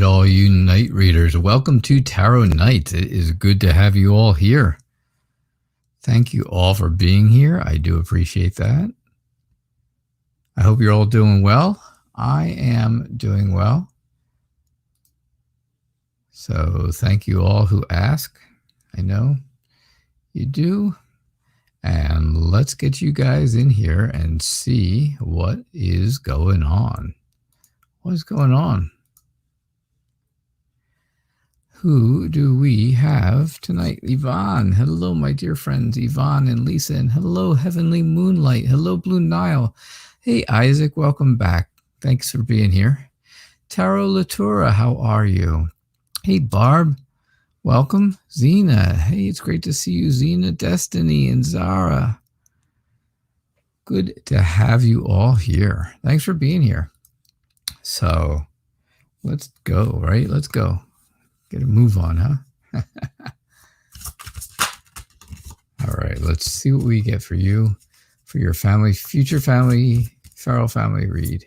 all you night readers. Welcome to Tarot Nights. It is good to have you all here. Thank you all for being here. I do appreciate that. I hope you're all doing well. I am doing well. So thank you all who ask. I know you do. And let's get you guys in here and see what is going on. What is going on? Who do we have tonight? Yvonne. Hello, my dear friends, Yvonne and Lisa. And hello, Heavenly Moonlight. Hello, Blue Nile. Hey, Isaac, welcome back. Thanks for being here. Taro Latura, how are you? Hey, Barb, welcome. Zena, hey, it's great to see you. Zena, Destiny, and Zara. Good to have you all here. Thanks for being here. So let's go, right? Let's go. Get a move on, huh? All right, let's see what we get for you, for your family, future family, Farrell family read.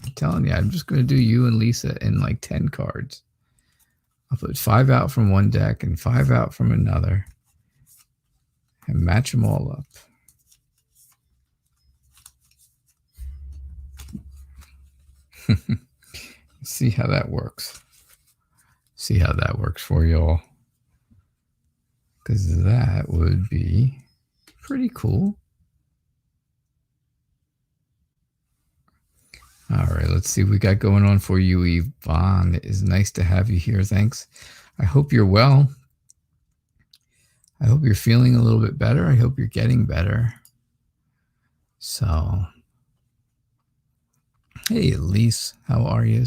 I'm telling you, I'm just going to do you and Lisa in like 10 cards. I'll put 5 out from one deck and 5 out from another and match them all up. See how that works. See how that works for y'all. Because that would be pretty cool. All right, let's see what we got going on for you, Yvonne. It is nice to have you here. Thanks. I hope you're well. I hope you're feeling a little bit better. I hope you're getting better. So, hey, Elise, how are you?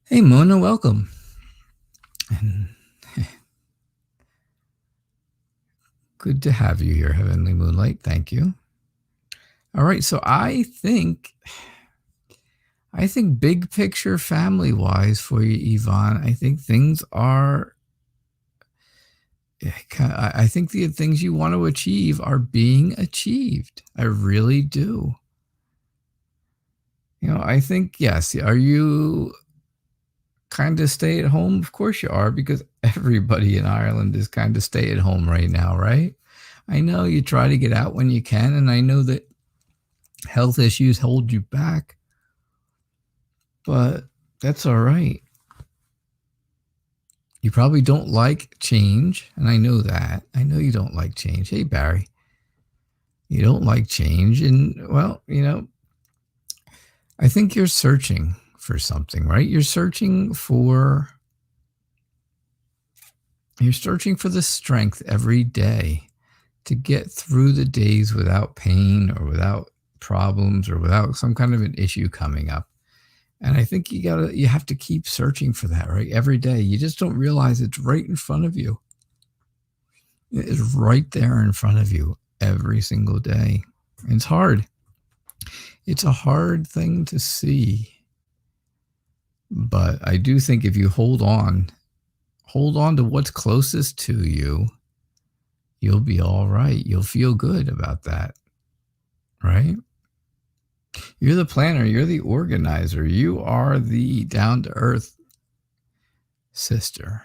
Hey, Mona, welcome. And good to have you here, Heavenly Moonlight. Thank you. All right, so I think big picture family-wise for you, Yvonne, I think things are, I think the things you want to achieve are being achieved. I really do. You know, I think, yes, are you kind of stay at home? Of course you are, because everybody in Ireland is kind of stay at home right now, right? I know you try to get out when you can, and I know that health issues hold you back, but that's all right. You probably don't like change, and I know that. I know you don't like change. Hey, Barry. You don't like change, and, well, you know, I think you're searching for something, right? You're searching for the strength every day to get through the days without pain or without problems or without some kind of an issue coming up. And I think you have to keep searching for that, right? Every day. You just don't realize it's right in front of you. It is right there in front of you every single day. And it's hard. It's a hard thing to see. But I do think if you hold on to what's closest to you, you'll be all right. You'll feel good about that, right? You're the planner. You're the organizer. You are the down-to-earth sister.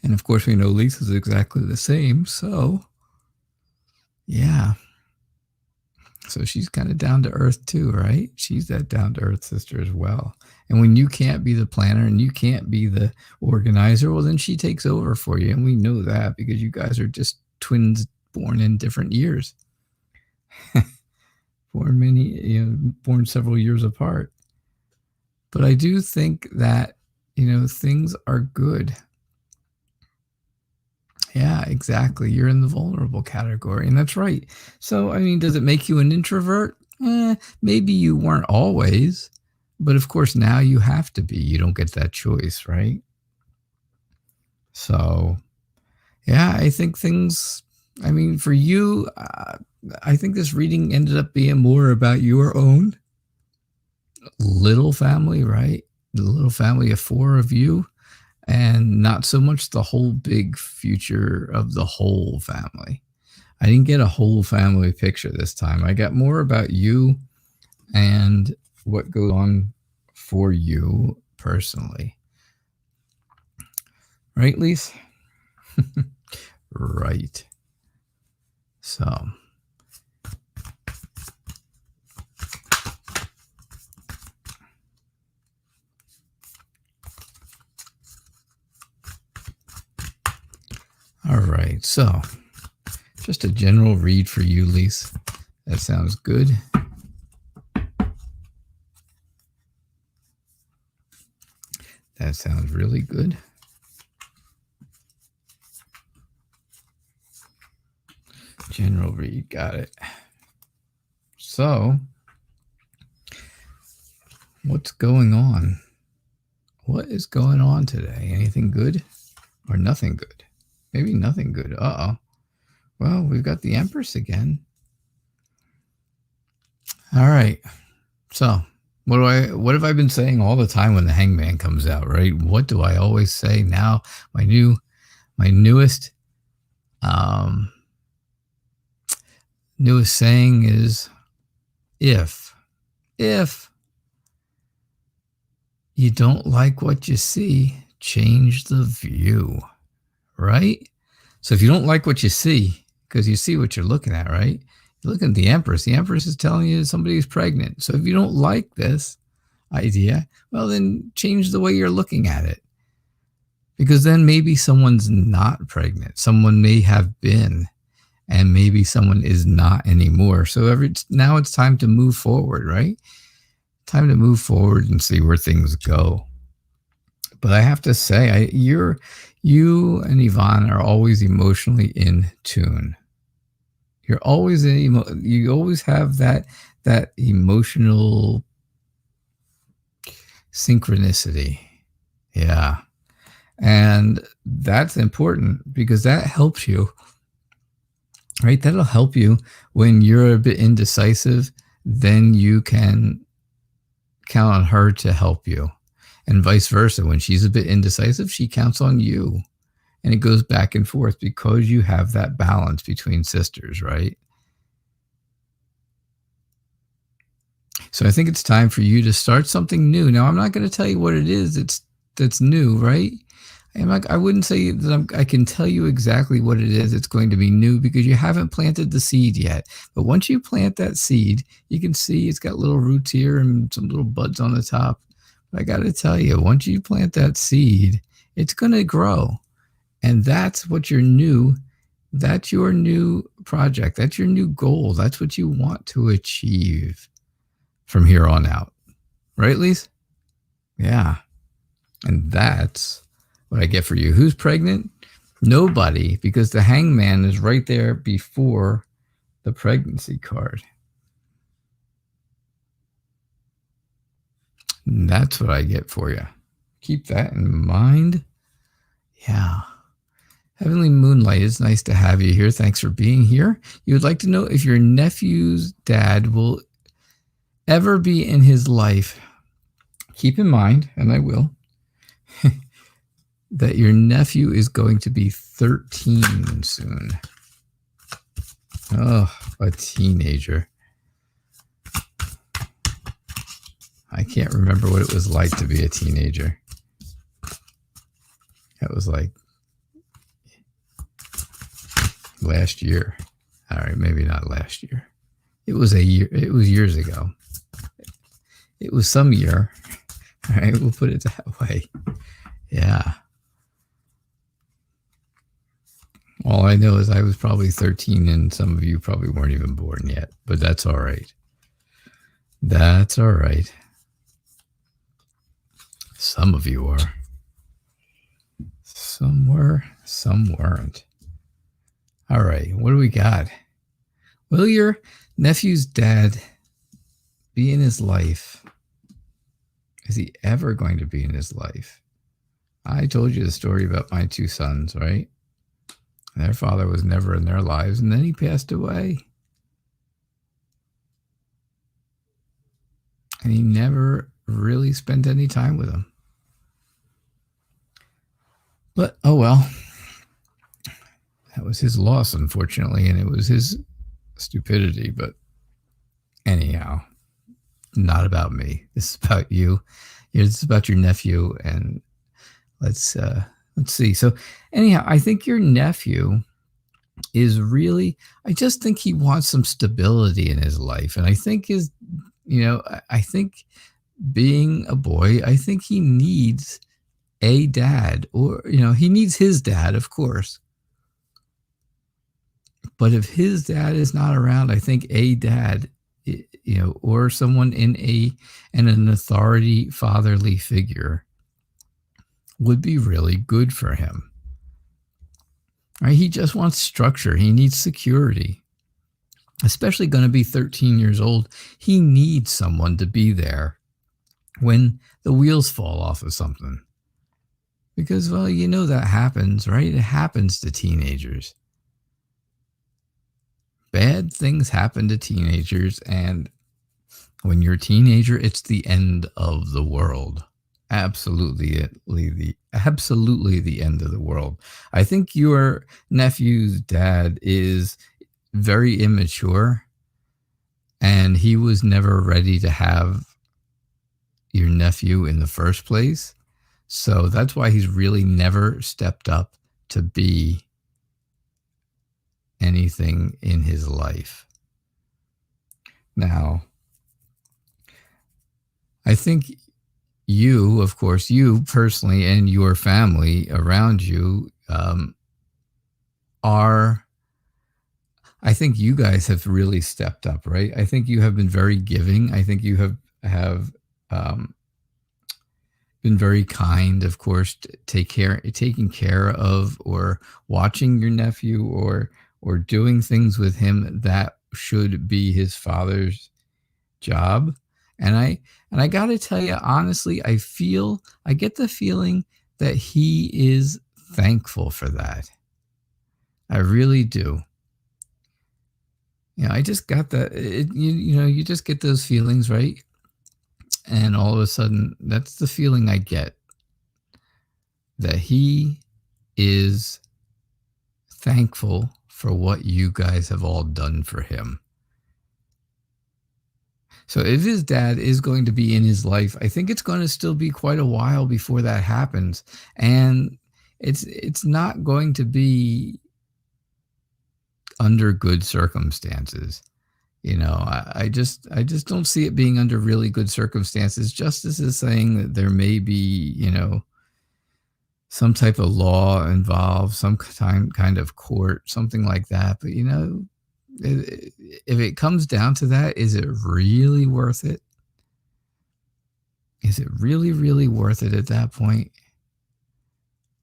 And of course, we know Lisa's exactly the same. So, yeah. So she's kind of down to earth too, right? She's that down to earth sister as well. And when you can't be the planner and you can't be the organizer, well, then she takes over for you. And we know that because you guys are just twins born in different years. Born several years apart. But I do think that, things are good. Yeah, exactly. You're in the vulnerable category, and that's right. So, I mean, does it make you an introvert? Maybe you weren't always, but of course now you have to be. You don't get that choice, right? So, yeah, I think for you, I think this reading ended up being more about your own little family, right? The little family of 4 of you. and not so much the whole big future of the whole family. I didn't get a whole family picture this time. I got more about you and what goes on for you personally. Right, Lise? Right. So, all right. So, just a general read for you, Lise. That sounds good. That sounds really good. General read, got it. So, what's going on? What is going on today? Anything good or nothing good? Maybe nothing good. Uh-oh. Well, we've got the Empress again. All right. So, what have I been saying all the time when the Hangman comes out, right? What do I always say now? My newest newest saying is if you don't like what you see, change the view, right? So if you don't like what you see, because you see what you're looking at, right? You're looking at the Empress. The Empress is telling you somebody's pregnant. So if you don't like this idea, well, then change the way you're looking at it. Because then maybe someone's not pregnant. Someone may have been, and maybe someone is not anymore. So now it's time to move forward, right? Time to move forward and see where things go. But I have to say, you and Yvonne are always emotionally in tune. You always have that emotional synchronicity. Yeah. And that's important because that helps you, right? That'll help you when you're a bit indecisive. Then you can count on her to help you, and vice versa. When she's a bit indecisive, she counts on you, and it goes back and forth because you have that balance between sisters, right? So I think it's time for you to start something new. Now, I'm not going to tell you what it is that's new, right? I wouldn't say that I can tell you exactly what it is. It's going to be new because you haven't planted the seed yet. But once you plant that seed, you can see it's got little roots here and some little buds on the top. But I got to tell you, once you plant that seed, it's going to grow. And that's what that's your new project. That's your new goal. That's what you want to achieve from here on out. Right, Lise? Yeah. And that's what I get for you. Who's pregnant? Nobody, because the Hangman is right there before the pregnancy card. And that's what I get for you. Keep that in mind. Yeah. Heavenly Moonlight, it's nice to have you here. Thanks for being here. You would like to know if your nephew's dad will ever be in his life. Keep in mind, and I will, that your nephew is going to be 13 soon. Oh, a teenager. I can't remember what it was like to be a teenager. That was like last year. All right, maybe not last year. It was years ago. It was some year. All right, we'll put it that way. Yeah. All I know is I was probably 13 and some of you probably weren't even born yet, but that's all right. That's all right. Some of you are. Some were, some weren't. All right, what do we got? Will your nephew's dad be in his life? Is he ever going to be in his life? I told you the story about my two sons, right? Their father was never in their lives, and then he passed away. And he never really spent any time with them. But oh well, that was his loss, unfortunately, and it was his stupidity. But anyhow, not about me. This is about you. This is about your nephew, and let's uh, let's see. So anyhow, I think your nephew is really. I just think he wants some stability in his life, and I think I think being a boy, I think he needs a dad, or he needs his dad, of course. But if his dad is not around, I think a dad, or someone in an authority fatherly figure would be really good for him. Right? He just wants structure. He needs security. Especially going to be 13 years old, he needs someone to be there when the wheels fall off of something. Because, well, that happens, right? It happens to teenagers. Bad things happen to teenagers, and when you're a teenager, it's the end of the world. Absolutely the end of the world. I think your nephew's dad is very immature, and he was never ready to have your nephew in the first place. So that's why he's really never stepped up to be anything in his life. Now, I think you, of course, you personally and your family around you are, I think you guys have really stepped up, right? I think you have been very giving. I think you have um, been very kind, of course, taking care of or watching your nephew or doing things with him that should be his father's job. And I got to tell you honestly, I get the feeling that he is thankful for that. I really do. I just got that. You just get those feelings, right? And all of a sudden, that's the feeling I get, that he is thankful for what you guys have all done for him. So if his dad is going to be in his life, I think it's going to still be quite a while before that happens. And it's not going to be under good circumstances. I just don't see it being under really good circumstances. Justice is saying that there may be, some type of law involved, some kind of court, something like that. But if it comes down to that, is it really worth it? Is it really, really worth it at that point?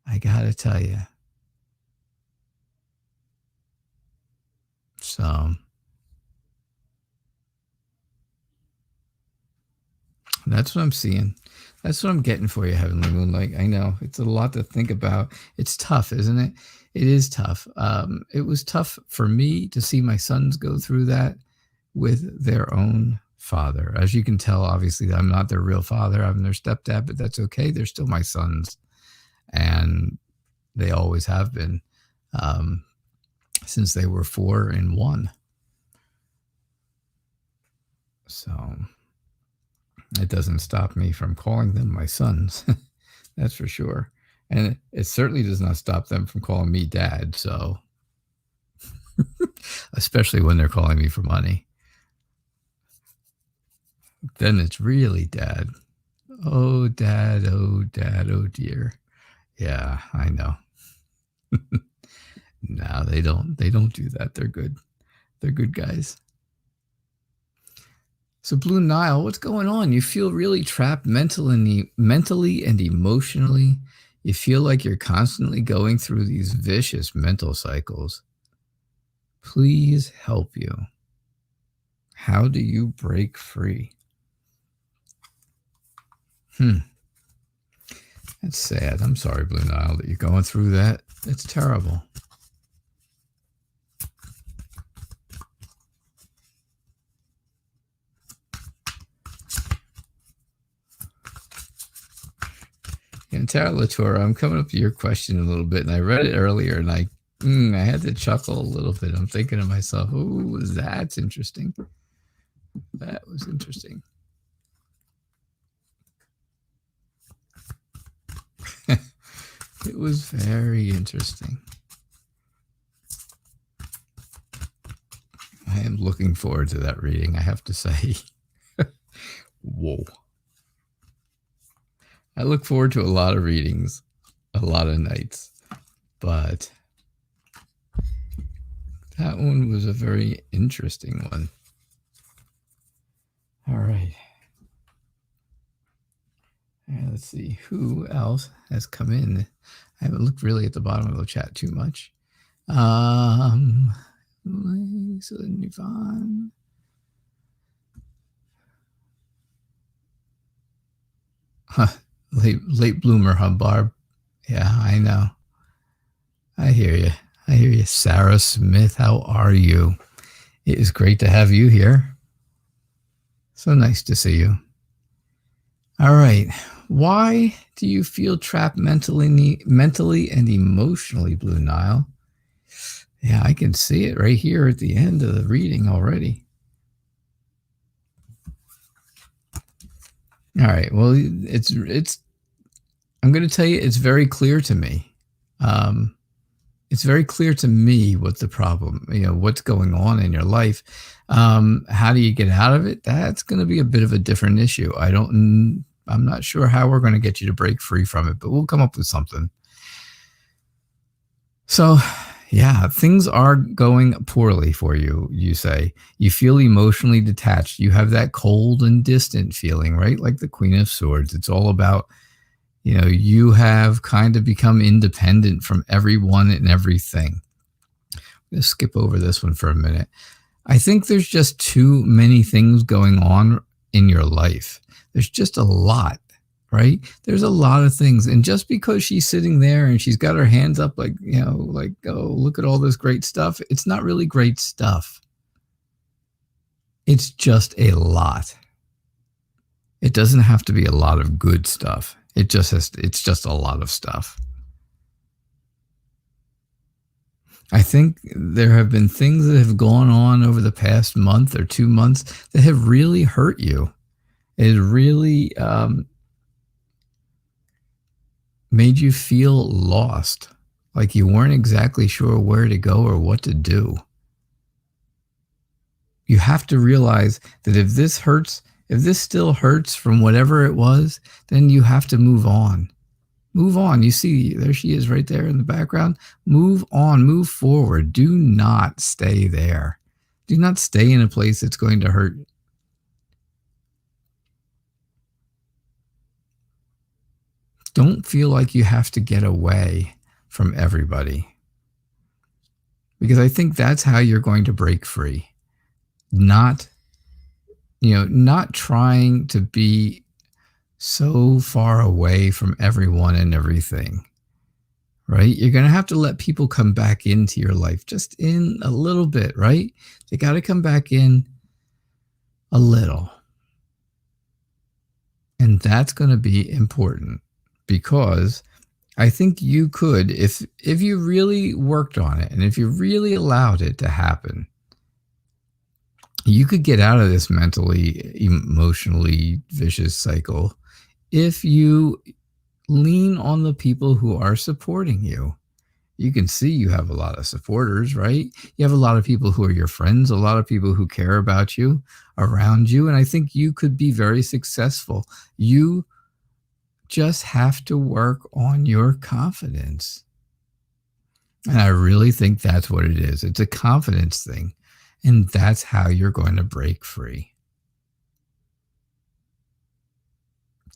I gotta tell you. So that's what I'm seeing. That's what I'm getting for you, Heavenly Moonlight. I know it's a lot to think about. It's tough, isn't it? It is tough. It was tough for me to see my sons go through that with their own father. As you can tell, obviously, I'm not their real father. I'm their stepdad, but that's okay. They're still my sons, and they always have been since they were 4 and 1. So it doesn't stop me from calling them my sons. That's for sure. And it certainly does not stop them from calling me dad. So, especially when they're calling me for money, then it's really dad. Oh, dad. Oh, dad. Oh, dear. Yeah, I know. No, they don't. They don't do that. They're good. They're good guys. So, Blue Nile, what's going on? You feel really trapped mentally and emotionally. You feel like you're constantly going through these vicious mental cycles. Please help you. How do you break free? That's sad. I'm sorry, Blue Nile, that you're going through that. It's terrible. And Tara Latour, I'm coming up to your question a little bit, and I read it earlier, and I had to chuckle a little bit. I'm thinking to myself, "Oh, that's interesting. That was interesting." It was very interesting. I am looking forward to that reading, I have to say. Whoa. I look forward to a lot of readings, a lot of nights, but that one was a very interesting one. All right. Let's see who else has come in. I haven't looked really at the bottom of the chat too much. Lisa Yvonne. Huh. Late bloomer, huh, Barb? Yeah, I know. I hear you. I hear you. Sarah Smith, how are you? It is great to have you here. So nice to see you. All right. Why do you feel trapped mentally and emotionally, Blue Nile? Yeah, I can see it right here at the end of the reading already. All right. Well, it's. I'm going to tell you, it's very clear to me. It's very clear to me what the problem, what's going on in your life. How do you get out of it? That's going to be a bit of a different issue. I'm not sure how we're going to get you to break free from it, but we'll come up with something. So, yeah, things are going poorly for you, you say. You feel emotionally detached. You have that cold and distant feeling, right? Like the Queen of Swords. It's all about, you have kind of become independent from everyone and everything. I'm going to skip over this one for a minute. I think there's just too many things going on in your life. There's just a lot, right? There's a lot of things. And just because she's sitting there and she's got her hands up like, oh, look at all this great stuff. It's not really great stuff. It's just a lot. It doesn't have to be a lot of good stuff. It's just a lot of stuff. I think there have been things that have gone on over the past month or 2 months that have really hurt you. It really made you feel lost, like you weren't exactly sure where to go or what to do. You have to realize that if this still hurts from whatever it was, then you have to move on. Move on. You see, there she is right there in the background. Move on, move forward. Do not stay there. Do not stay in a place that's going to hurt. Don't feel like you have to get away from everybody. Because I think that's how you're going to break free. Not trying to be so far away from everyone and everything, right? You're going to have to let people come back into your life just in a little bit, right? They got to come back in a little. And that's going to be important because I think you could, if you really worked on it and if you really allowed it to happen, you could get out of this mentally, emotionally vicious cycle if you lean on the people who are supporting you. You can see you have a lot of supporters, right? You have a lot of people who are your friends, a lot of people who care about you around you. And I think you could be very successful. You just have to work on your confidence. And I really think that's what it is. It's a confidence thing. And that's how you're going to break free.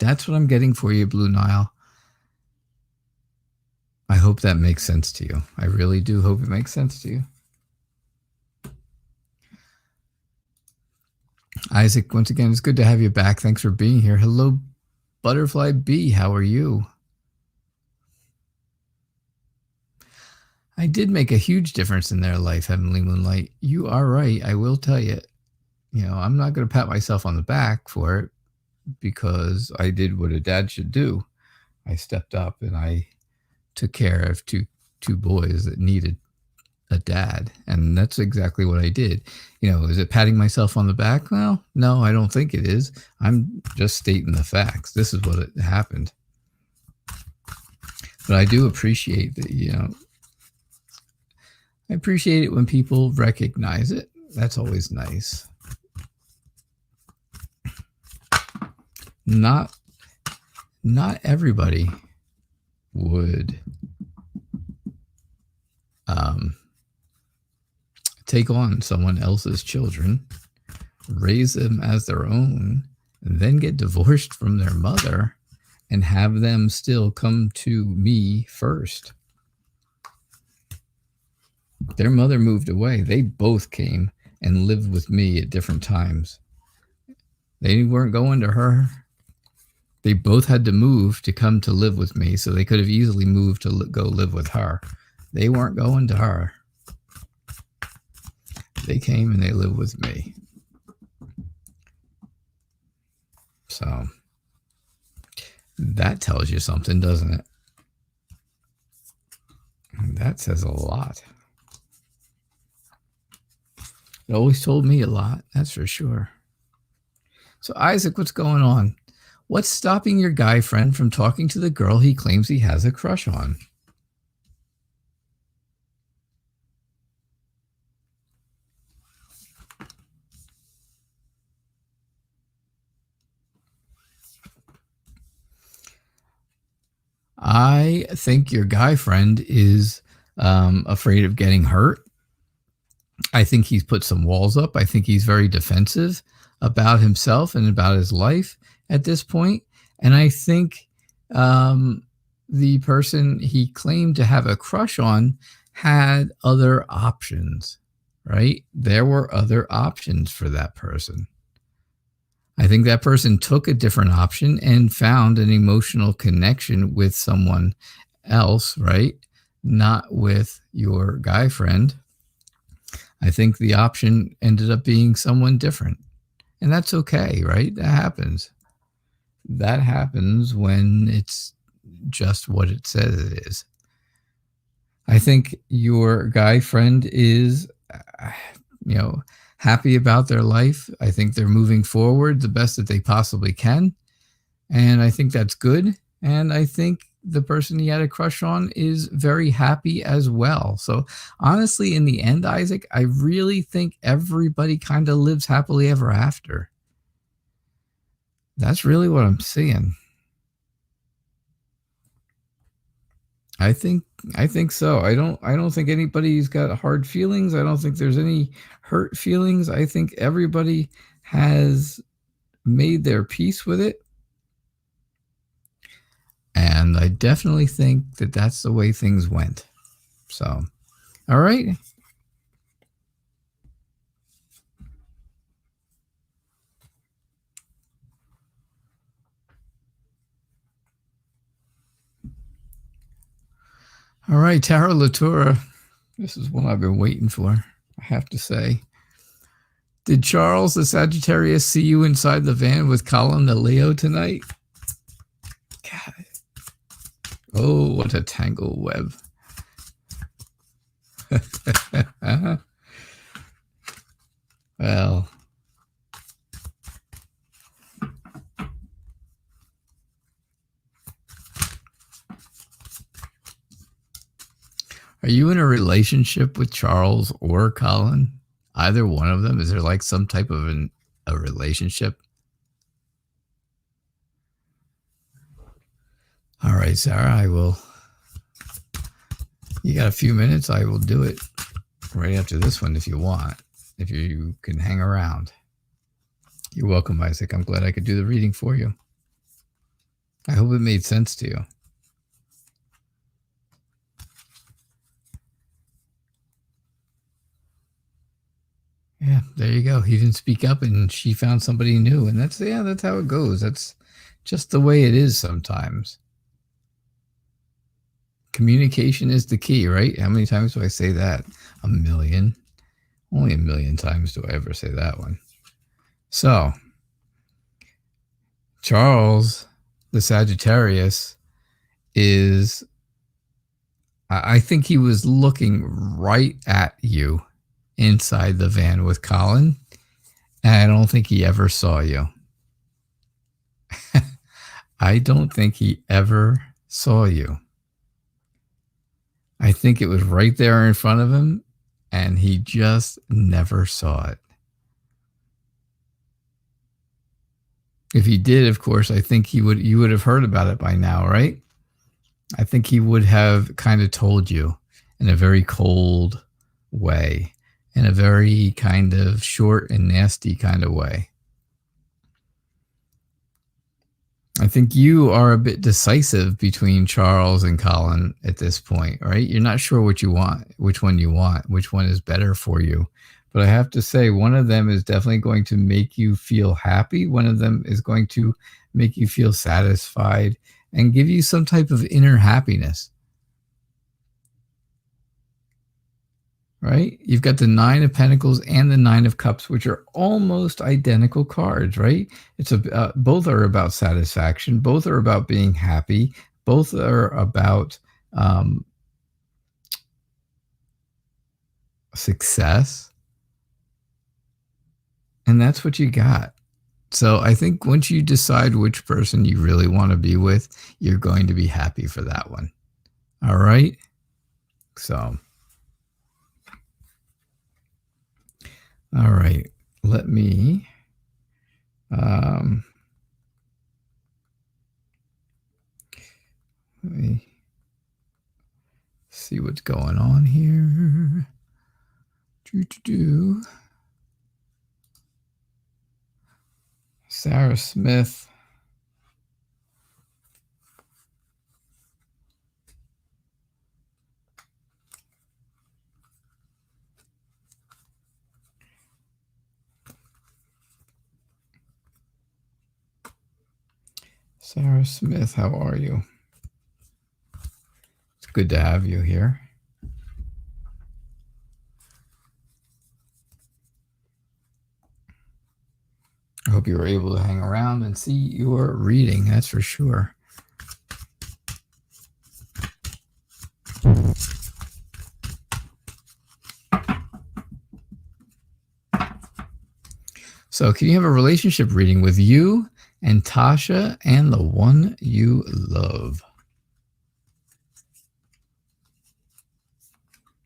That's what I'm getting for you, Blue Nile. I hope that makes sense to you. I really do hope it makes sense to you. Isaac, once again, it's good to have you back. Thanks for being here. Hello, Butterfly B. How are you? I did make a huge difference in their life, Heavenly Moonlight. You are right. I will tell you. I'm not going to pat myself on the back for it because I did what a dad should do. I stepped up and I took care of two boys that needed a dad, and that's exactly what I did. Is it patting myself on the back? Well, no, I don't think it is. I'm just stating the facts. This is what it happened. But I do appreciate that, I appreciate it when people recognize it. That's always nice. Not everybody would take on someone else's children, raise them as their own, and then get divorced from their mother and have them still come to me first. Their mother moved away. They both came and lived with me at different times. They weren't going to her. They both had to move to come to live with me, so they could have easily moved to go live with her. They weren't going to her. They came and they lived with me. So that tells you something, doesn't it? That says a lot. It always told me a lot, that's for sure. So Isaac, what's going on? What's stopping your guy friend from talking to the girl he claims he has a crush on? I think your guy friend is afraid of getting hurt. I think he's put some walls up. I think he's very defensive about himself and about his life at this point. And I think the person he claimed to have a crush on had other options, right? There were other options for that person. I think that person took a different option and found an emotional connection with someone else, right? Not with your guy friend. I think the option ended up being someone different. And that's okay, right? That happens. That happens when it's just what it says it is. I think your guy friend is, happy about their life. I think they're moving forward the best that they possibly can. And I think that's good. And I think the person he had a crush on is very happy as well. So honestly, in the end, Isaac, I really think everybody kind of lives happily ever after. That's really what I'm seeing. I think so. I don't think anybody's got hard feelings. I don't think there's any hurt feelings. I think everybody has made their peace with it. And I definitely think that that's the way things went. So, all right. All right, Tara Latura. This is one I've been waiting for, I have to say. Did Charles the Sagittarius see you inside the van with Colin the Leo tonight? God. Oh, what a tangle web. Well. Are you in a relationship with Charles or Colin? Either one of them? Is there like some type of a relationship? All right, Sarah, I will. You got a few minutes? I will do it right after this one if you want, if you can hang around. You're welcome, Isaac. I'm glad I could do the reading for you. I hope it made sense to you. Yeah, there you go. He didn't speak up and she found somebody new. And that's how it goes. That's just the way it is sometimes. Communication is the key, right? How many times do I say that? 1 million. Only 1 million times do I ever say that one. So, Charles, the Sagittarius, is I think he was looking right at you inside the van with Colin, and I don't think he ever saw you. I don't think he ever saw you. I think it was right there in front of him, and he just never saw it. If he did, of course, I think you would have heard about it by now, right? I think he would have kind of told you in a very cold way, in a very kind of short and nasty kind of way. I think you are a bit decisive between Charles and Colin at this point, right? You're not sure what you want, which one you want, which one is better for you. But I have to say, one of them is definitely going to make you feel happy. One of them is going to make you feel satisfied and give you some type of inner happiness, right? You've got the Nine of Pentacles and the Nine of Cups, which are almost identical cards, right? Both are about satisfaction. Both are about being happy. Both are about um, success, and that's what you got. So I think once you decide which person you really want to be with, you're going to be happy for that one. All right. So, all right. Let me um, let me see what's going on here. Sarah Smith. Sarah Smith, how are you? It's good to have you here. I hope you were able to hang around and see your reading, that's for sure. So, can you have a relationship reading with you and Tasha and the one you love?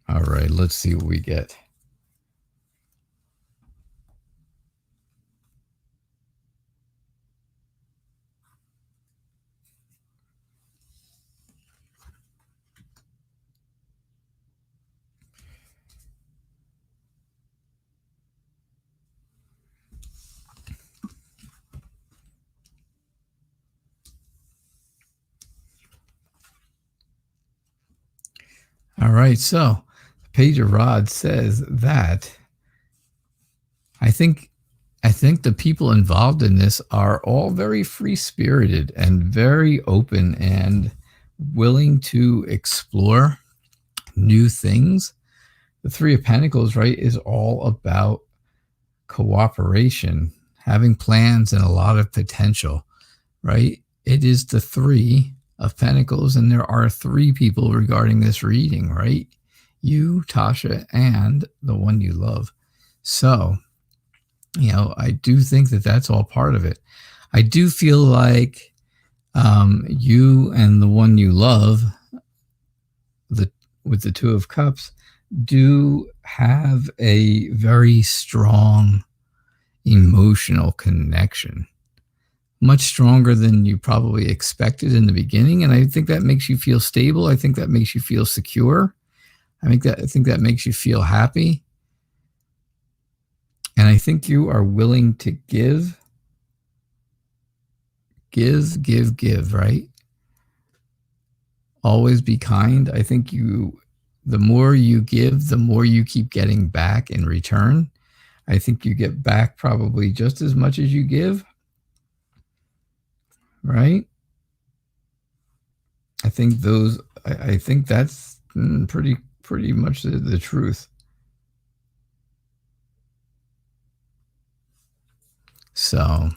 All right, let's see what we get. All right, so Page of Rods says that I think the people involved in this are all very free-spirited and very open and willing to explore new things. The Three of Pentacles, right, is all about cooperation, having plans and a lot of potential, right? It is the Three of Pentacles, and there are three people regarding this reading, right? You, Tasha, and the one you love. So, I do think that that's all part of it. I do feel like you and the one you love, with the Two of Cups, do have a very strong emotional connection, much stronger than you probably expected in the beginning. And I think that makes you feel stable. I think that makes you feel secure. I think that makes you feel happy. And I think you are willing to give, right? Always be kind. I think the more you give, the more you keep getting back in return. I think you get back probably just as much as you give, right? I think that's pretty much the truth. So,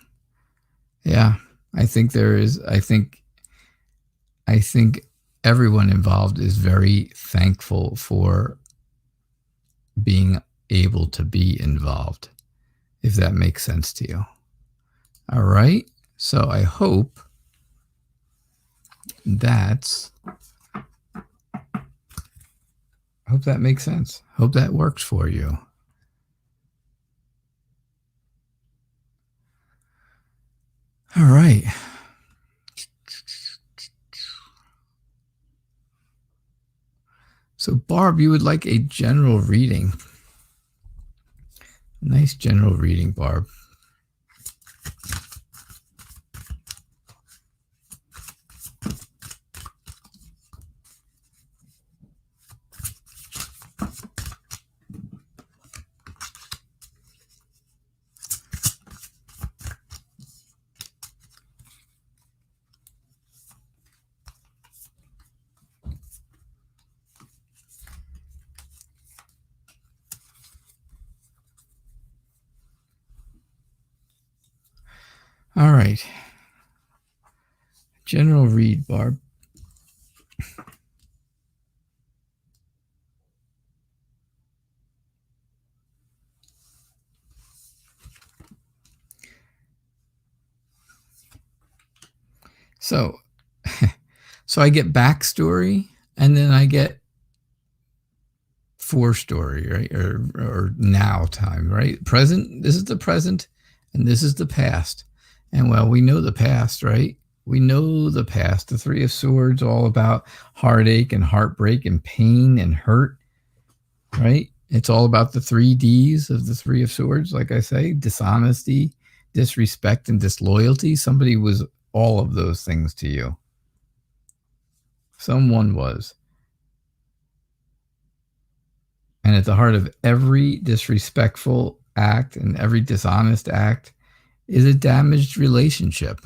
yeah, I think I think everyone involved is very thankful for being able to be involved, if that makes sense to you. All right. So that's I hope that makes sense. Hope that works for you. All right. So, Barb, you would like a general reading. Nice general reading, Barb. All right. General read, Barb. So, so I get backstory, and then I get forestory, right? Or now time, right? Present. This is the present, and this is the past. And well, we know the past, right? We know the past. The Three of Swords, all about heartache and heartbreak and pain and hurt, right? It's all about the 3 Ds of the Three of Swords, like I say: dishonesty, disrespect, and disloyalty. Somebody was all of those things to you. Someone was. And at the heart of every disrespectful act and every dishonest act is a damaged relationship.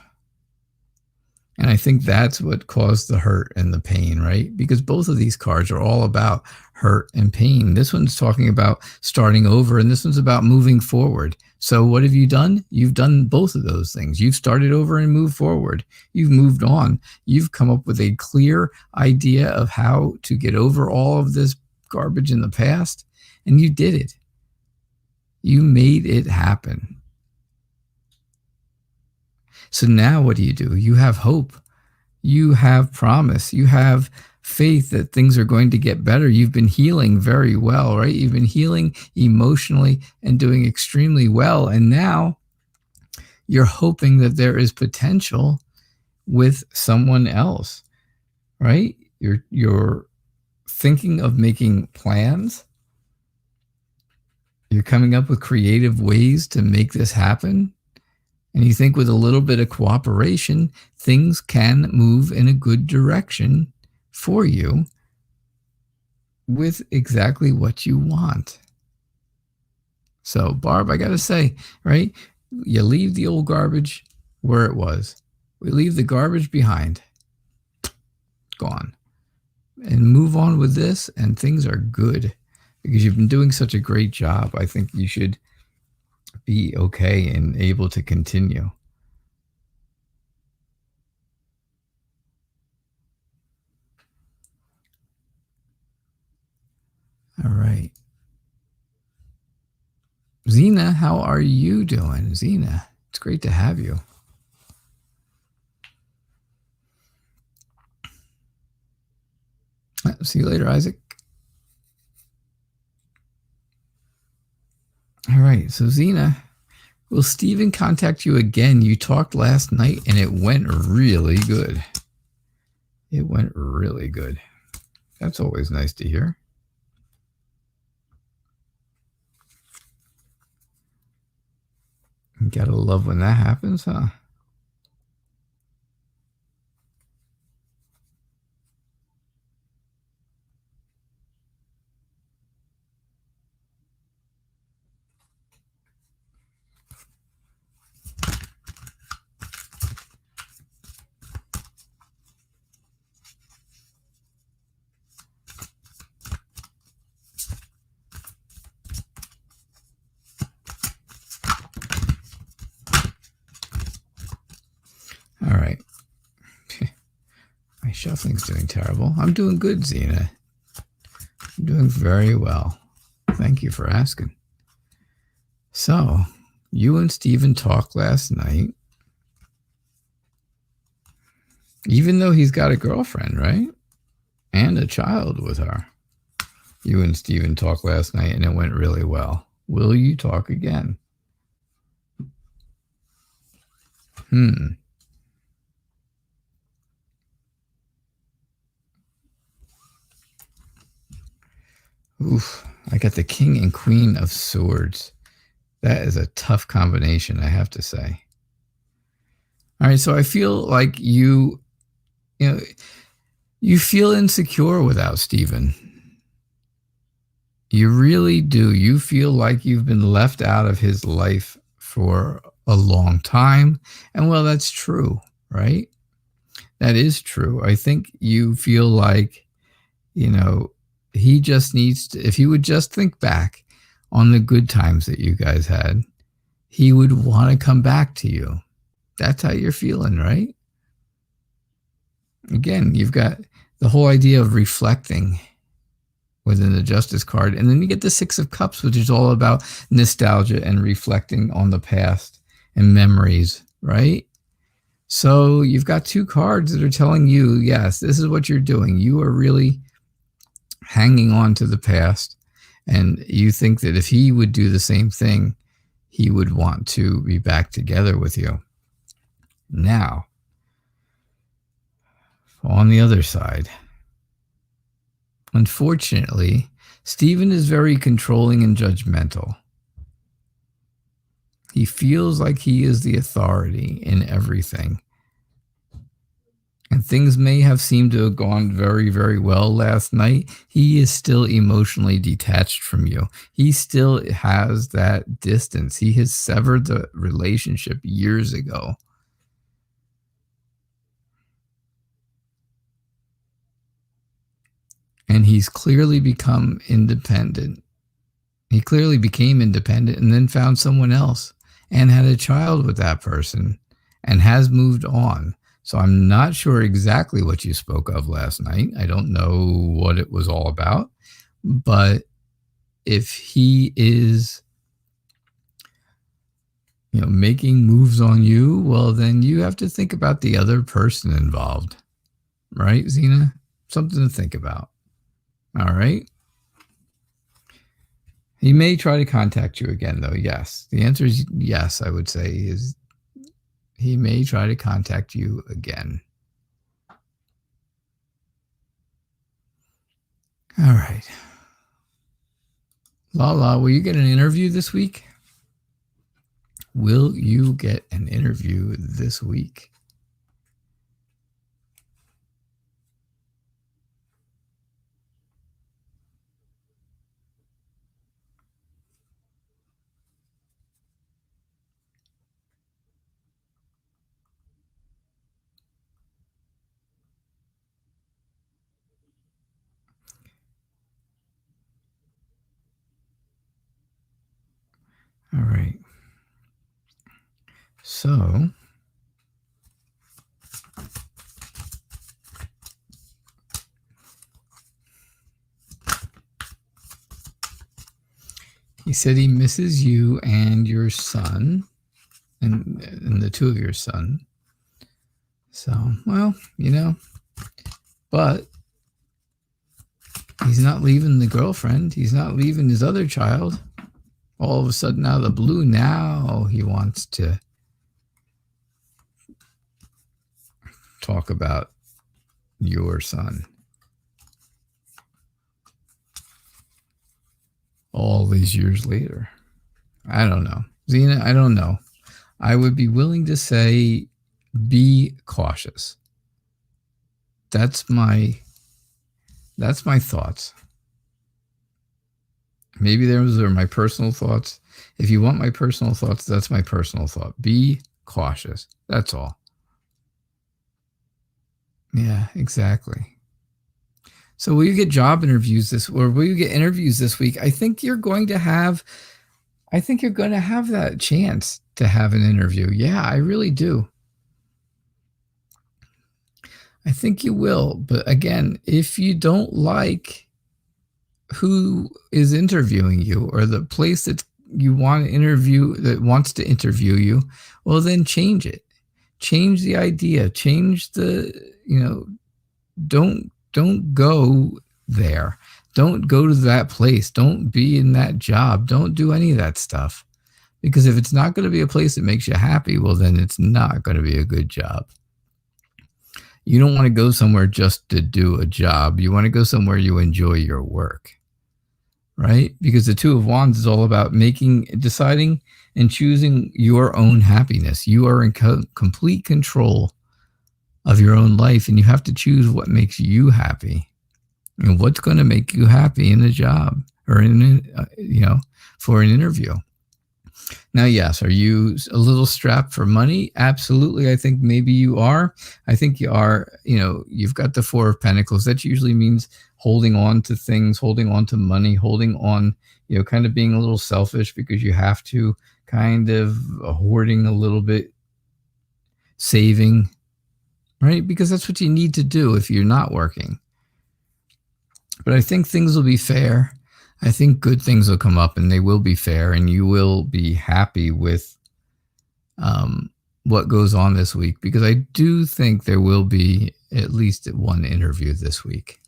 And I think that's what caused the hurt and the pain, right? Because both of these cards are all about hurt and pain. This one's talking about starting over, and this one's about moving forward. So what have you done? You've done both of those things. You've started over and moved forward. You've moved on. You've come up with a clear idea of how to get over all of this garbage in the past, and you did it. You made it happen. So now what do? You have hope. You have promise. You have faith that things are going to get better. You've been healing very well, right? You've been healing emotionally and doing extremely well. And now you're hoping that there is potential with someone else, right? You're thinking of making plans. You're coming up with creative ways to make this happen. And you think with a little bit of cooperation, things can move in a good direction for you with exactly what you want. So, Barb, I got to say, right? You leave the old garbage where it was. We leave the garbage behind. Gone. And move on with this, and things are good because you've been doing such a great job. I think you should be okay and able to continue. All right. Zena, how are you doing? Zena, it's great to have you. See you later, Isaac. All right. So, Zena, will Steven contact you again? You talked last night and it went really good. It went really good. That's always nice to hear. You gotta love when that happens, huh? shuffling's doing terrible. I'm doing good, Zena. I'm doing very well. Thank you for asking. So, you and Steven talked last night. Even though he's got a girlfriend, right? And a child with her. You and Steven talked last night and it went really well. Will you talk again? Oof. I got the King and Queen of Swords. That is a tough combination, I have to say. All right, so I feel like you feel insecure without Steven. You really do. You feel like you've been left out of his life for a long time. And well, that's true, right? That is true. I think you feel like, he just needs to, if he would just think back on the good times that you guys had, he would want to come back to you. That's how you're feeling, right? Again, you've got the whole idea of reflecting within the Justice card. And then you get the Six of Cups, which is all about nostalgia and reflecting on the past and memories, right? So you've got two cards that are telling you, yes, this is what you're doing. You are really hanging on to the past. And you think that if he would do the same thing, he would want to be back together with you. Now, on the other side, unfortunately, Steven is very controlling and judgmental. He feels like he is the authority in everything. And things may have seemed to have gone very, very well last night. He is still emotionally detached from you. He still has that distance. He has severed the relationship years ago. And he's clearly become independent. He clearly became independent and then found someone else and had a child with that person and has moved on. So I'm not sure exactly what you spoke of last night. I don't know what it was all about. But if he is, making moves on you, well, then you have to think about the other person involved. Right, Zena? Something to think about. All right. He may try to contact you again, though. Yes. The answer is yes, I would say, is he may try to contact you again. All right. Lala, will you get an interview this week? Will you get an interview this week? All right. So, he said he misses you and your son and the two of your son. So, well, but he's not leaving the girlfriend. He's not leaving his other child. All of a sudden, out of the blue, now he wants to talk about your son. All these years later. I don't know. Zena, I don't know. I would be willing to say be cautious. That's my thoughts. Maybe those are my personal thoughts. If you want my personal thoughts, that's my personal thought. Be cautious. That's all. Yeah, exactly. So will you get job interviews will you get interviews this week? I think you're going to have that chance to have an interview. Yeah, I really do. I think you will, but again, if you don't like who is interviewing you or the place that you want to interview that wants to interview you, well, then change it. Change the idea, change the, you know, don't go there. Don't go to that place. Don't be in that job. Don't do any of that stuff. Because if it's not going to be a place that makes you happy, well, then it's not going to be a good job. You don't want to go somewhere just to do a job. You want to go somewhere you enjoy your work, right? Because the Two of Wands is all about deciding and choosing your own happiness. You are in complete control of your own life, and you have to choose what makes you happy and what's going to make you happy in a job or for an interview. Now, yes, are you a little strapped for money? Absolutely. I think maybe you are. I think you are. You've got the Four of Pentacles. That usually means holding on to things, holding on to money, holding on, kind of being a little selfish because you have to, kind of hoarding a little bit, saving, right? Because that's what you need to do if you're not working. But I think things will be fair. I think good things will come up and they will be fair and you will be happy with what goes on this week, because I do think there will be at least one interview this week.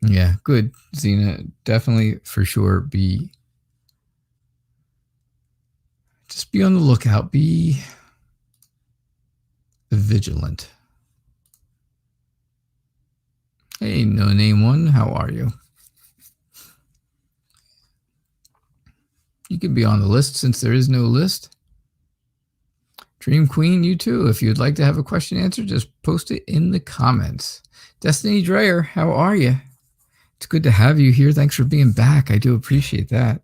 Yeah, good, Zena. Definitely, for sure, just be on the lookout. Be vigilant. Hey, No Name One, how are you? You can be on the list since there is no list. Dream Queen, you too. If you'd like to have a question answered, just post it in the comments. Destiny Dreyer, how are you? It's good to have you here. Thanks for being back. I do appreciate that.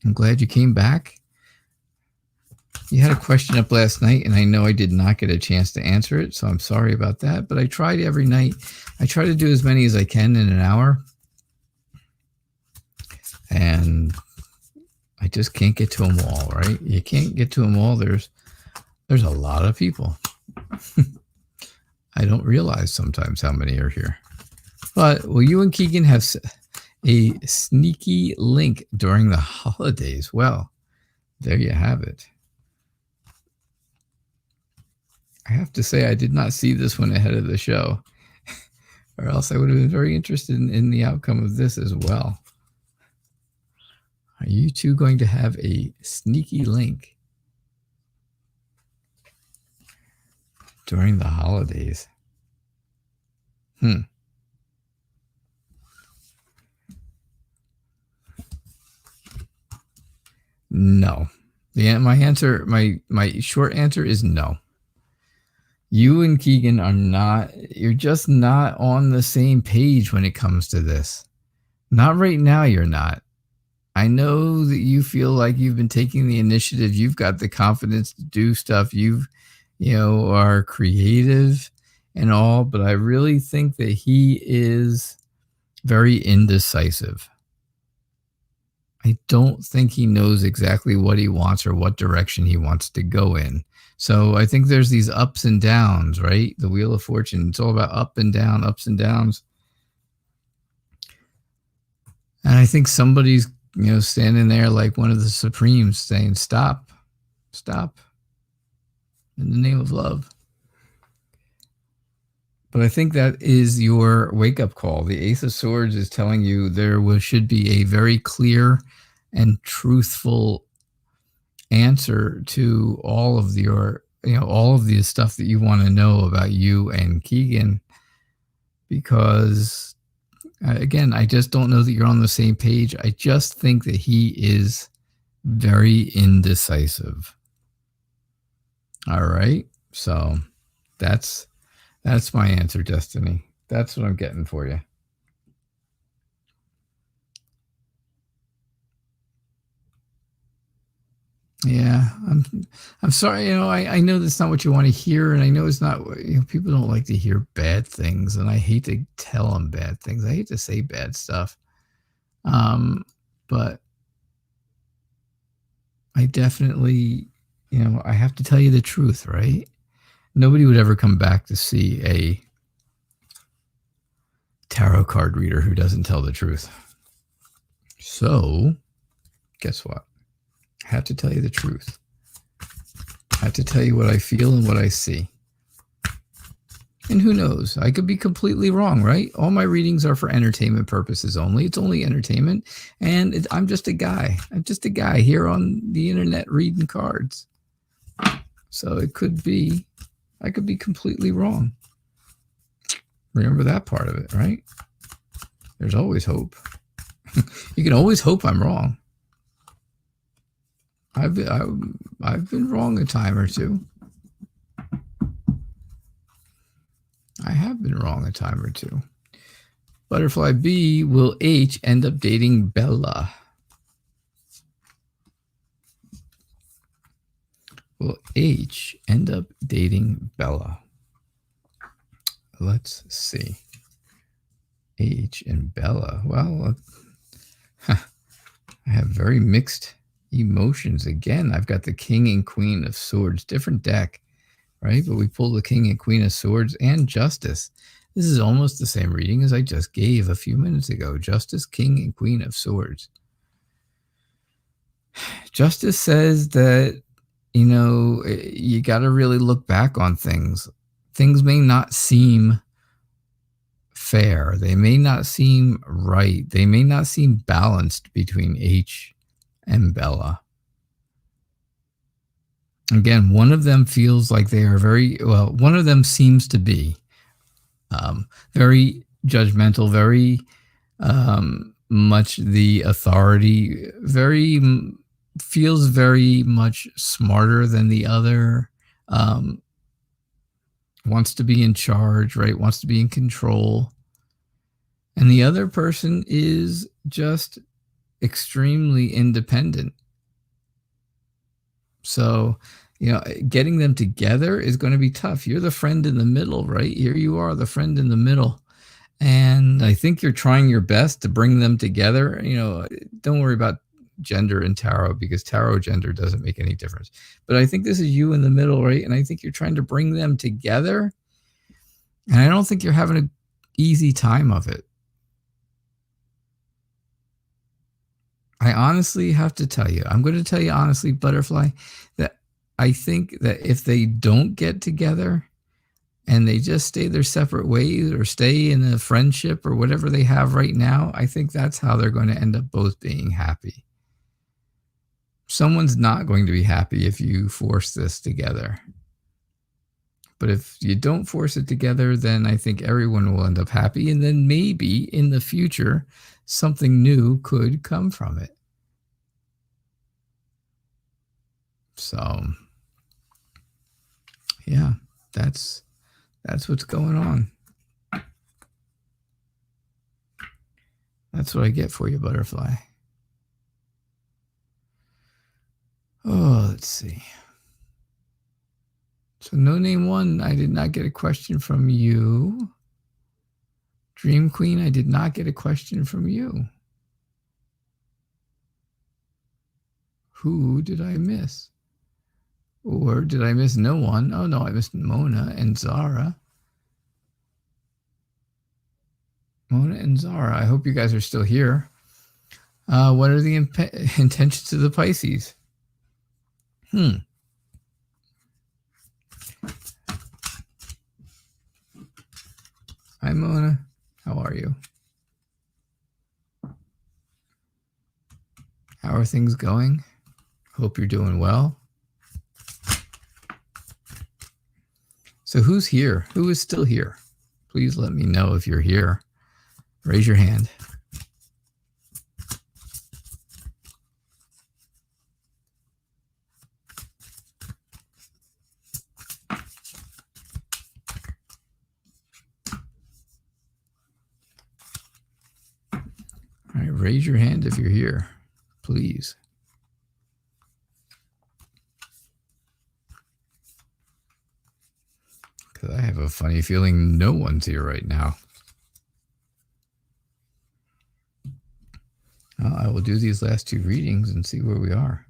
I'm glad you came back. You had a question up last night, and I know I did not get a chance to answer it, so I'm sorry about that. But I tried every night. I try to do as many as I can in an hour. And I just can't get to them all, right? You can't get to them all. There's a lot of people. I don't realize sometimes how many are here. But will you and Keegan have a sneaky link during the holidays? Well, there you have it. I have to say I did not see this one ahead of the show, or else I would have been very interested in the outcome of this as well. Are you two going to have a sneaky link during the holidays? No. My short answer is no. You and Keegan are not, you're just not on the same page when it comes to this. Not right now, you're not. I know that you feel like you've been taking the initiative. You've got the confidence to do stuff. You are creative and all, but I really think that he is very indecisive. I don't think he knows exactly what he wants or what direction he wants to go in. So I think there's these ups and downs, right? The Wheel of Fortune. It's all about up and down, ups and downs. And I think somebody's, standing there like one of the Supremes saying, stop, in the name of love. But I think that is your wake-up call. The Ace of Swords is telling you should be a very clear and truthful answer to all of all of the stuff that you want to know about you and Keegan, because again, I just don't know that you're on the same page. I just think that he is very indecisive. All right. So that's my answer, Destiny. That's what I'm getting for you. Yeah, I'm sorry. I know that's not what you want to hear, and I know it's not. People don't like to hear bad things, and I hate to tell them bad things. I hate to say bad stuff, but I definitely, I have to tell you the truth, right? Nobody would ever come back to see a tarot card reader who doesn't tell the truth. So, guess what? I have to tell you the truth. I have to tell you what I feel and what I see. And who knows? I could be completely wrong, right? All my readings are for entertainment purposes only. It's only entertainment. And I'm just a guy. I'm just a guy here on the internet reading cards. So it could be, I could be completely wrong. Remember that part of it, right? There's always hope. You can always hope I'm wrong. I've been wrong a time or two. I have been wrong a time or two. Butterfly B, will H end up dating Bella? Will H end up dating Bella? Let's see. H and Bella. Well, I have very mixed emotions. Again, I've got the King and Queen of Swords. Different deck, right? But we pull the King and Queen of Swords and Justice. This is almost the same reading as I just gave a few minutes ago. Justice, King, and Queen of Swords. Justice says that, you know, you got to really look back on things. Things may not seem fair. They may not seem right. They may not seem balanced between H and Bella. Again, one of them feels like they are very, well, one of them seems to be very judgmental, very much the authority, feels very much smarter than the other, wants to be in charge, right? Wants to be in control. And the other person is just extremely independent. So, you know, getting them together is going to be tough. You're the friend in the middle, right? Here you are, the friend in the middle. And I think you're trying your best to bring them together. You know, don't worry about gender in tarot, because tarot gender doesn't make any difference. But I think this is you in the middle, right? And I think you're trying to bring them together. And I don't think you're having an easy time of it. I honestly have to tell you, I'm going to tell you honestly, Butterfly, that I think that if they don't get together and they just stay their separate ways or stay in a friendship or whatever they have right now, I think that's how they're going to end up both being happy. Someone's not going to be happy if you force this together. But if you don't force it together, then I think everyone will end up happy. And then maybe in the future, something new could come from it. So, yeah, that's what's going on. That's what I get for you, Butterfly. Oh, let's see. So No Name One, I did not get a question from you. Dream Queen, I did not get a question from you. Who did I miss? Or did I miss no one? Oh, no, I missed Mona and Zara. Mona and Zara, I hope you guys are still here. What are the intentions of the Pisces? Hi, Mona. How are you? How are things going? Hope you're doing well. So who's here? Who is still here? Please let me know if you're here. Raise your hand. All right, raise your hand if you're here, please. Because I have a funny feeling no one's here right now. I will do these last two readings and see where we are.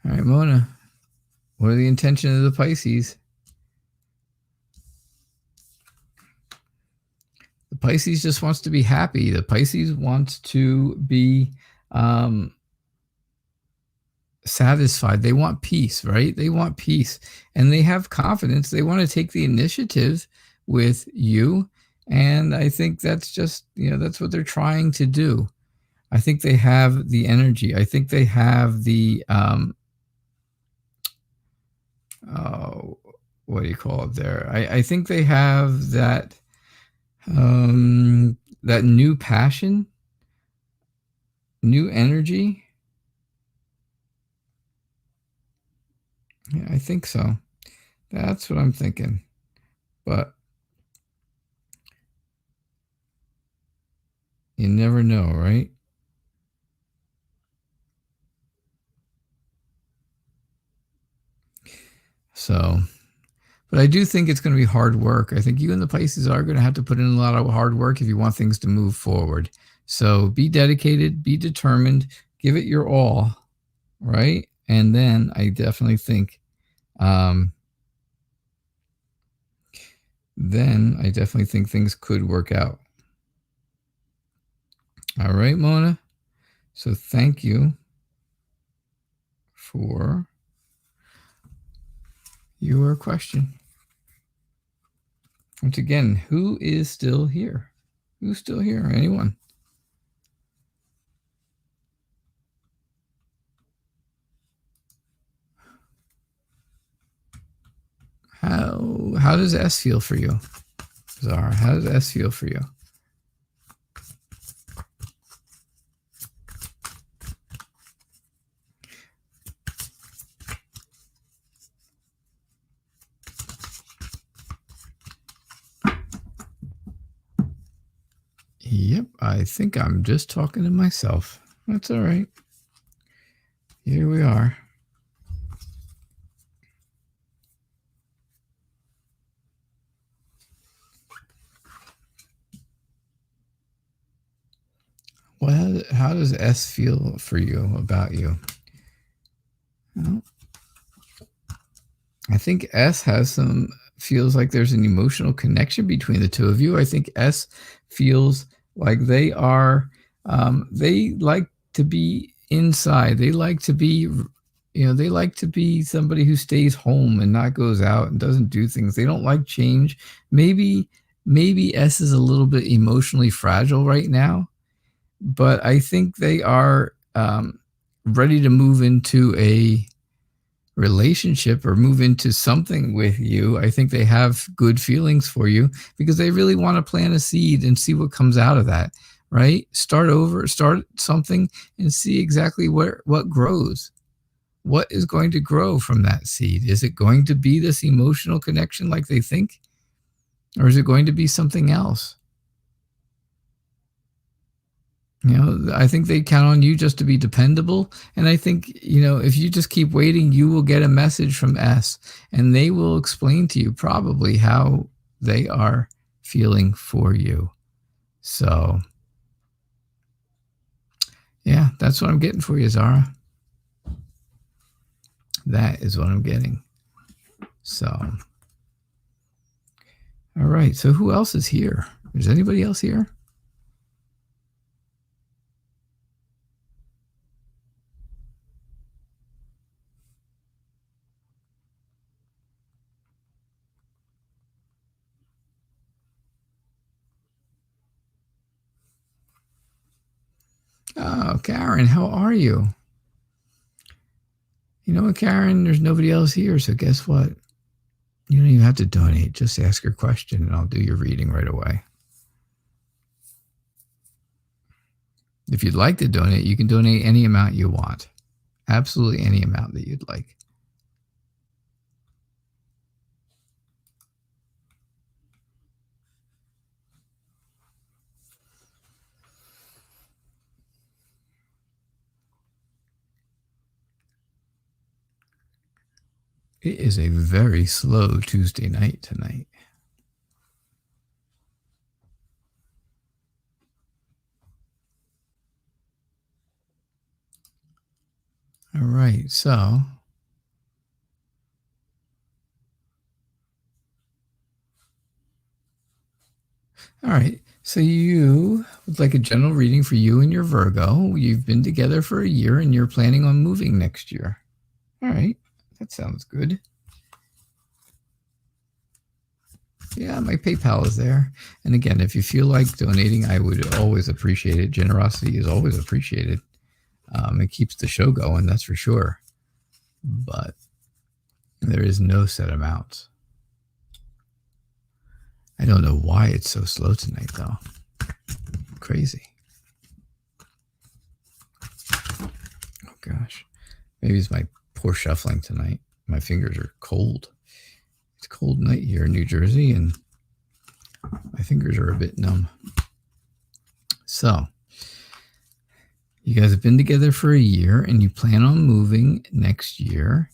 All right, Mona, what are the intentions of the Pisces? Pisces just wants to be happy. The Pisces wants to be um, satisfied. They want peace, right? They want peace and they have confidence. They want to take the initiative with you. And I think that's just, that's what they're trying to do. I think they have the energy. I think they have the, oh, what do you call it there? I think they have that new passion, new energy. Yeah, I think so. That's what I'm thinking. But you never know, right? So, but I do think it's going to be hard work. I think you and the Pisces are going to have to put in a lot of hard work if you want things to move forward. So be dedicated, be determined, give it your all, right? And then I definitely think, um, things could work out. All right, Mona. So thank you for your question. Once again, who is still here? Who's still here? Anyone? How does S feel for you? Zara, how does S feel for you? Yep, I think I'm just talking to myself. That's all right. Here we are. Well, how does S feel for you about you? Well, I think S feels like there's an emotional connection between the two of you. I think S feels like they like to be inside. They like to be, they like to be somebody who stays home and not goes out and doesn't do things. They don't like change. Maybe S is a little bit emotionally fragile right now, but I think they are ready to move into a relationship or move into something with you. I think they have good feelings for you because they really want to plant a seed and see what comes out of that, right? Start over, start something and see exactly what grows. What is going to grow from that seed? Is it going to be this emotional connection like they think? Or is it going to be something else? I think they count on you just to be dependable. And I think, if you just keep waiting, you will get a message from S and they will explain to you probably how they are feeling for you. So, yeah, that's what I'm getting for you, Zara. That is what I'm getting. So, all right. So, who else is here? Is anybody else here? Oh, Karen, how are you? You know what, Karen? There's nobody else here. So, guess what? You don't even have to donate. Just ask your question and I'll do your reading right away. If you'd like to donate, you can donate any amount you want. Absolutely any amount that you'd like. It is a very slow Tuesday night tonight. All right, so All right. So you would like a general reading for you and your Virgo. You've been together for a year and you're planning on moving next year. All right. That sounds good. Yeah, my PayPal is there. And again, if you feel like donating, I would always appreciate it. Generosity is always appreciated. It keeps the show going, that's for sure. But there is no set amount. I don't know why it's so slow tonight, though. Crazy. Oh, gosh. Maybe it's my poor shuffling tonight. My fingers are cold. It's a cold night here in New Jersey, and my fingers are a bit numb. So, you guys have been together for a year, and you plan on moving next year.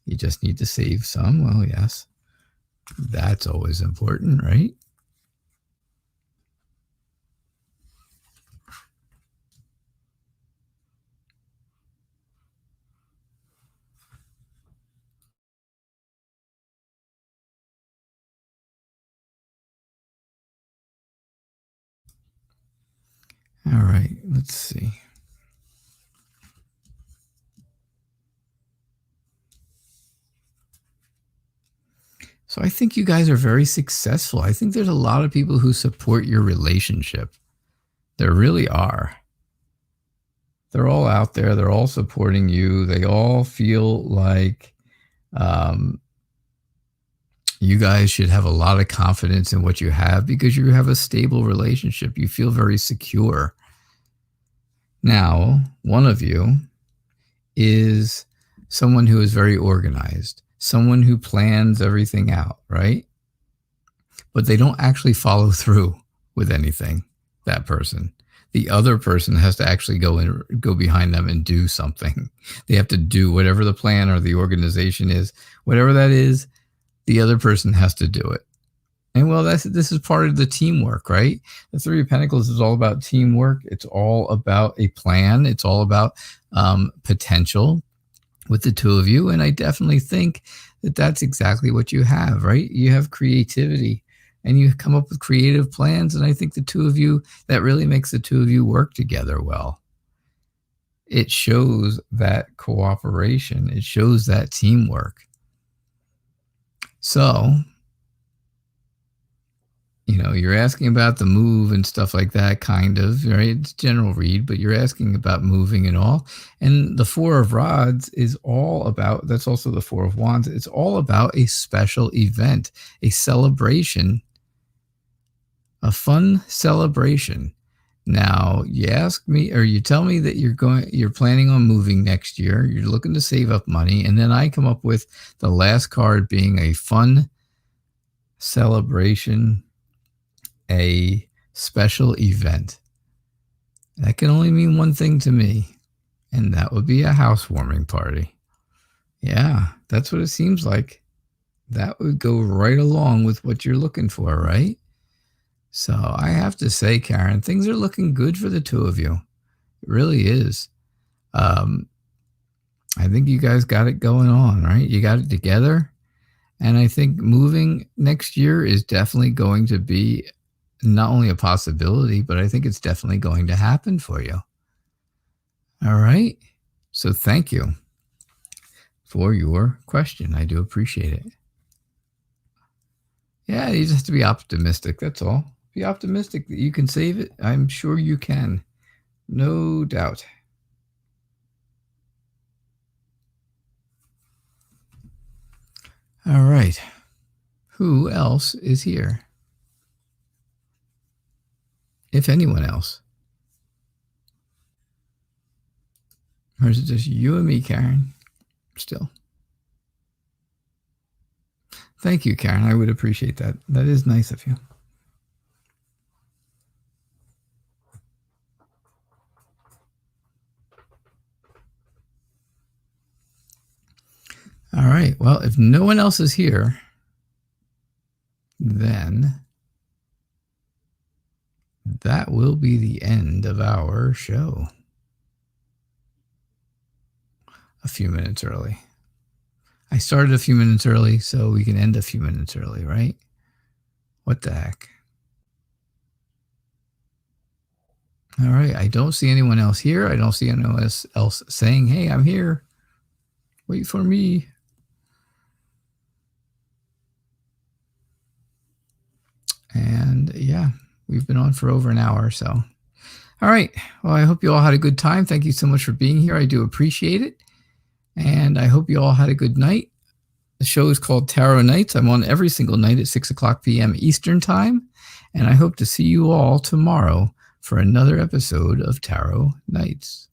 You just need to save some. Well, yes. That's always important, right? All right, let's see. So I think you guys are very successful. I think there's a lot of people who support your relationship. There really are. They're all out there. They're all supporting you. They all feel like um, you guys should have a lot of confidence in what you have because you have a stable relationship. You feel very secure. Now, one of you is someone who is very organized, someone who plans everything out, right? But they don't actually follow through with anything, that person. The other person has to actually go behind them and do something. They have to do whatever the plan or the organization is, whatever that is, the other person has to do it. And well, this is part of the teamwork, right? The Three of Pentacles is all about teamwork. It's all about a plan. It's all about potential with the two of you. And I definitely think that that's exactly what you have, right? You have creativity and you come up with creative plans. And I think the two of you, that really makes the two of you work together well. It shows that cooperation, it shows that teamwork. So, you're asking about the move and stuff like that, kind of, right? It's general read, but you're asking about moving and all. And the Four of Rods is all about, that's also the Four of Wands. It's all about a special event, a celebration, a fun celebration. Now, you ask me, or you tell me that you're planning on moving next year. You're looking to save up money. And then I come up with the last card being a fun celebration, a special event. That can only mean one thing to me, and that would be a housewarming party. Yeah, that's what it seems like. That would go right along with what you're looking for, right? So I have to say, Karen, things are looking good for the two of you. It really is. Um, I think you guys got it going on, right? You got it together. And I think moving next year is definitely going to be not only a possibility, but I think it's definitely going to happen for you. All right. So thank you for your question. I do appreciate it. Yeah, you just have to be optimistic. That's all. Be optimistic that you can save it. I'm sure you can. No doubt. All right. Who else is here? If anyone else. Or is it just you and me, Karen? Still. Thank you, Karen. I would appreciate that. That is nice of you. All right. Well, if no one else is here, then that will be the end of our show. A few minutes early. I started a few minutes early, so we can end a few minutes early, right? What the heck? All right. I don't see anyone else here. I don't see anyone else saying, "Hey, I'm here. Wait for me." And yeah, we've been on for over an hour. So, all right. Well, I hope you all had a good time. Thank you so much for being here. I do appreciate it. And I hope you all had a good night. The show is called Tarot Nights. I'm on every single night at 6 o'clock p.m. Eastern Time. And I hope to see you all tomorrow for another episode of Tarot Nights.